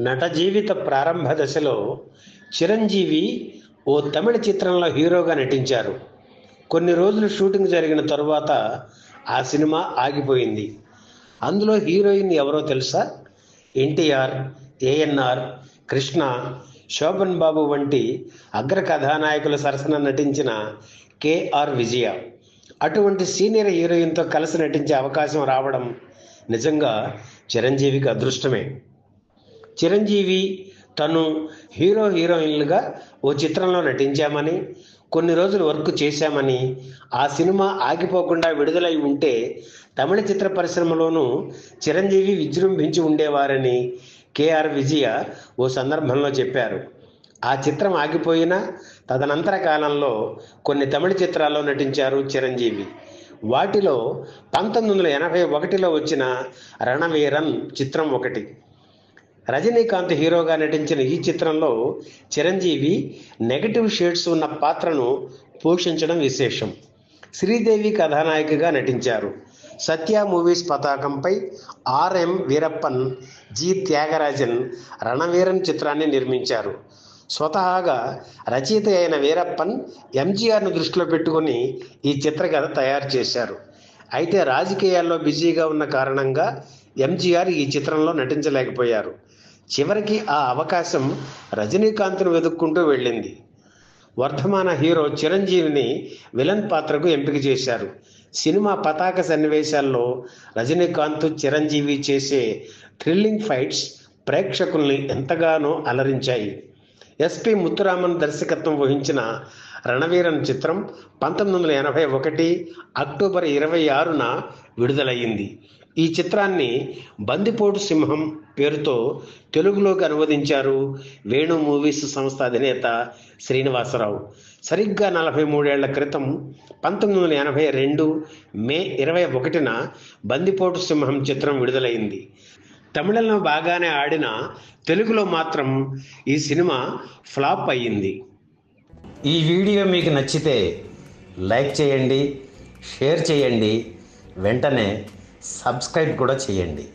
నట జీవిత ప్రారంభ దశలో చిరంజీవి ఓ తమిళ చిత్రంలో హీరోగా నటించారు. కొన్ని రోజులు షూటింగ్ జరిగిన తరువాత ఆ సినిమా ఆగిపోయింది. అందులో హీరోయిన్ ఎవరో తెలుసా? ఎన్టీఆర్, ఏఎన్ఆర్, కృష్ణ, శోభన్ బాబు వంటి అగ్ర కథానాయకుల సరసన నటించిన కేఆర్ విజయ. అటువంటి సీనియర్ హీరోయిన్తో కలిసి నటించే అవకాశం రావడం నిజంగా చిరంజీవికి అదృష్టమే. చిరంజీవి తను హీరోయిన్లుగా ఓ చిత్రంలో నటించామని, కొన్ని రోజులు వర్క్ చేశామని, ఆ సినిమా ఆగిపోకుండా విడుదలై ఉంటే తమిళ చిత్ర పరిశ్రమలోనూ చిరంజీవి విజృంభించి ఉండేవారని కేఆర్ విజయ ఓ సందర్భంలో చెప్పారు. ఆ చిత్రం ఆగిపోయినా తదనంతర కాలంలో కొన్ని తమిళ చిత్రాల్లో నటించారు చిరంజీవి. వాటిలో 1981లో వచ్చిన రణవీరన్ చిత్రం ఒకటి. రజనీకాంత్ హీరోగా నటించిన ఈ చిత్రంలో చిరంజీవి నెగటివ్ షేడ్స్ ఉన్న పాత్రను పోషించడం విశేషం. శ్రీదేవి కథానాయికగా నటించారు. సత్య మూవీస్ పతాకంపై ఆర్ఎం వీరప్పన్, జి త్యాగరాజన్ రణవీరన్ చిత్రాన్ని నిర్మించారు. స్వతహాగా రచయిత అయిన వీరప్పన్ ఎంజీఆర్ను దృష్టిలో పెట్టుకుని ఈ చిత్రకథ తయారు చేశారు. అయితే రాజకీయాల్లో బిజీగా ఉన్న కారణంగా ఎంజీఆర్ ఈ చిత్రంలో నటించలేకపోయారు. చివరికి ఆ అవకాశం రజనీకాంత్ను వెతుక్కుంటూ వెళ్ళింది. వర్ధమాన హీరో చిరంజీవిని విలన్ పాత్రకు ఎంపిక చేశారు. సినిమా పతాక సన్నివేశాల్లో రజనీకాంత్, చిరంజీవి చేసే థ్రిల్లింగ్ ఫైట్స్ ప్రేక్షకుల్ని ఎంతగానో అలరించాయి. ఎస్పి ముత్తురామన్ దర్శకత్వం వహించిన రణవీరన్ చిత్రం 1981 అక్టోబర్ 26న విడుదలయ్యింది. ఈ చిత్రాన్ని బందిపోటు సింహం పేరుతో తెలుగులోకి అనువదించారు వేణు మూవీస్ సంస్థ అధినేత శ్రీనివాసరావు. సరిగ్గా 43 ఏళ్ల క్రితం 1982 మే 21న బందిపోటు సింహం చిత్రం విడుదలైంది. తమిళంలో బాగానే ఆడిన తెలుగులో మాత్రం ఈ సినిమా ఫ్లాప్ అయ్యింది. ఈ వీడియో మీకు నచ్చితే లైక్ చేయండి, షేర్ చేయండి, వెంటనే సబ్స్క్రైబ్ కూడా చేయండి.